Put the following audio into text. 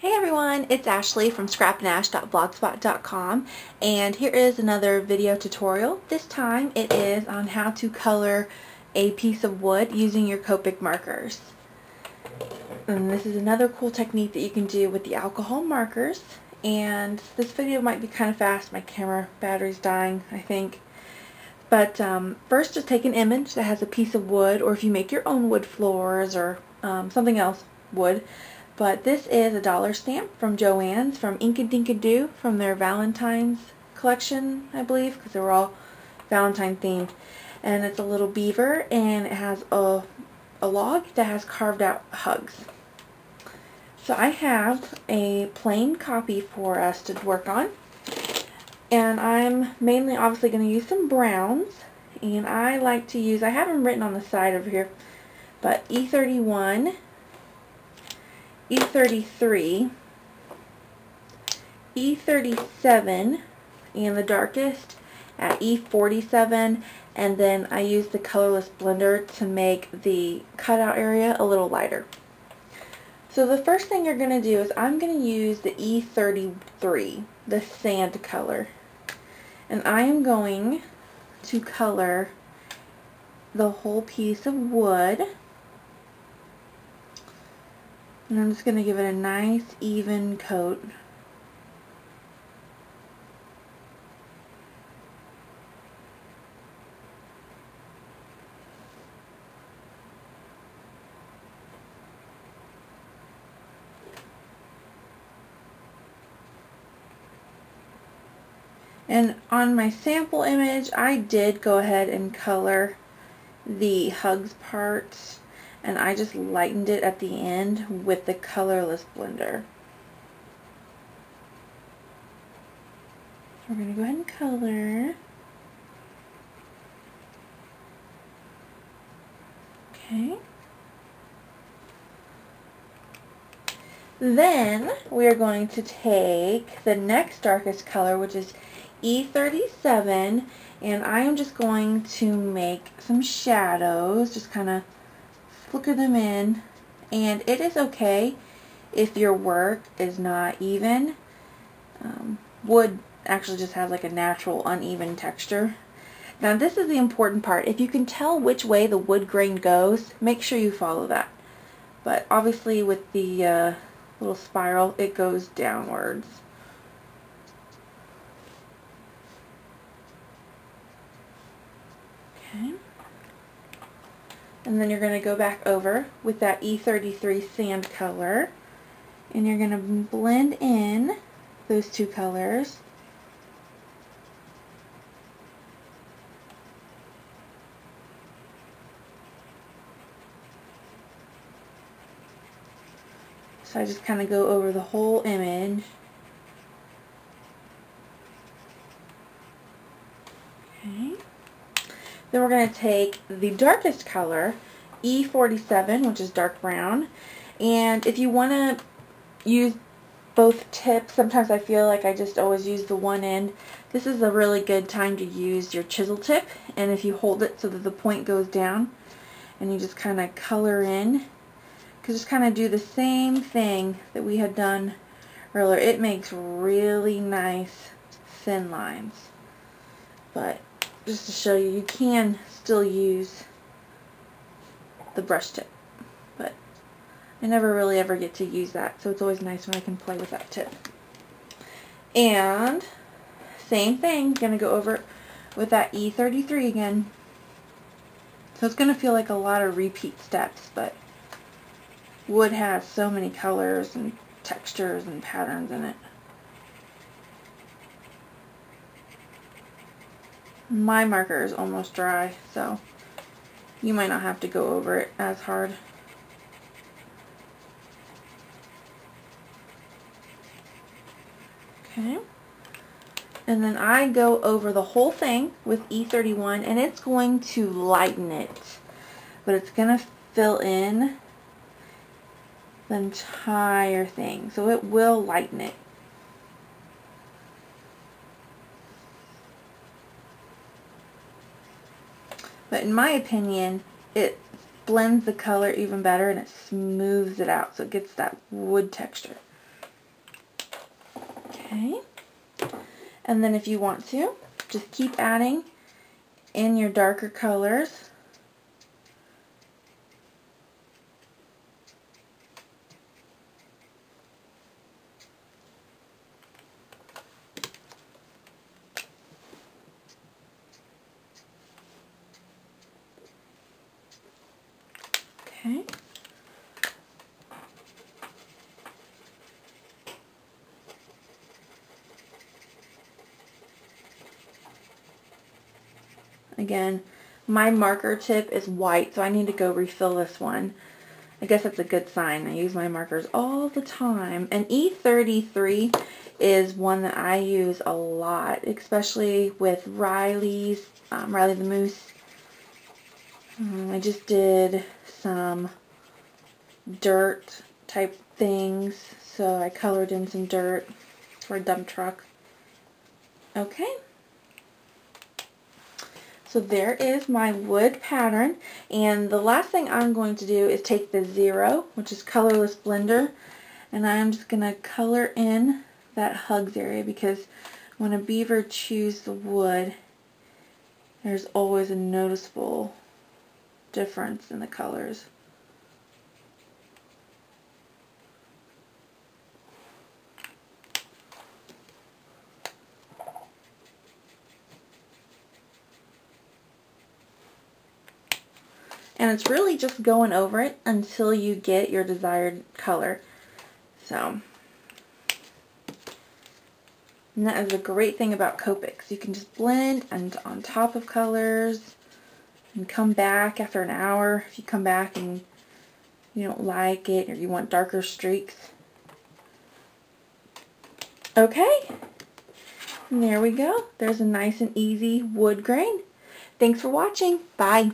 Hey everyone, it's Ashley from scrappinash.blogspot.com, and here is another video tutorial. This time it is on how to color a piece of wood using your Copic markers. And this is another cool technique that you can do with the alcohol markers. And this video might be kind of fast. My camera battery's dying, I think. But first, just take an image that has a piece of wood, or if you make your own wood floors or something else, wood. But this is a dollar stamp from Joann's from Inkadinkadoo from their Valentine's collection, I believe, because they were all Valentine themed. And it's a little beaver, and it has a log that has carved out hugs. So I have a plain copy for us to work on. And I'm mainly obviously going to use some browns. And I like to use, I have them written on the side over here, but E31, E33, E37, and the darkest at E47, and then I use the colorless blender to make the cutout area a little lighter. So the first thing you're going to do is I'm going to use the E33, the sand color, and I am going to color the whole piece of wood. And I'm just going to give it a nice even coat. And on my sample image, I did go ahead and color the hugs parts, and I just lightened it at the end with the colorless blender. We're going to go ahead and color. Okay. Then we are going to take the next darkest color, which is E37, and I am just going to make some shadows, just kind of flicker them in. And it is okay if your work is not even. Wood actually just has like a natural uneven texture. Now this is the important part. If you can tell which way the wood grain goes, make sure you follow that. But obviously with the little spiral, it goes downwards. Okay. And then you're going to go back over with that E33 sand color, and you're going to blend in those two colors. So I just kind of go over the whole image. Okay. Then we're going to take the darkest color, E47, which is dark brown. And if you want to use both tips, sometimes I feel like I just always use the one end. This is a really good time to use your chisel tip. And if you hold it so that the point goes down, and you just kind of color in, because just kind of do the same thing that we had done earlier. It makes really nice thin lines. But just to show you, you can still use the brush tip, but I never really ever get to use that, so it's always nice when I can play with that tip. And same thing, gonna go over with that E33 again. So it's gonna feel like a lot of repeat steps, but wood has so many colors and textures and patterns in it. My marker is almost dry, so you might not have to go over it as hard. Okay. And then I go over the whole thing with E31, and it's going to lighten it, but it's going to fill in the entire thing, so it will lighten it. But in my opinion, it blends the color even better, and it smooths it out, so it gets that wood texture. Okay. And then if you want to, just keep adding in your darker colors. Okay. Again, my marker tip is white, so I need to go refill this one. I guess that's a good sign. I use my markers all the time. And E33 is one that I use a lot, especially with Riley the Moose. I just did some dirt type things, so I colored in some dirt for a dump truck. Okay. So there is my wood pattern, and the last thing I'm going to do is take the 0, which is colorless blender, and I'm just going to color in that hugs area, because when a beaver chews the wood, there's always a noticeable difference in the colors. And it's really just going over it until you get your desired color. So, and that is a great thing about Copics. You can just blend and on top of colors and come back after an hour if you come back and you don't like it or you want darker streaks. Okay, and there we go. There's a nice and easy wood grain. Thanks for watching. Bye.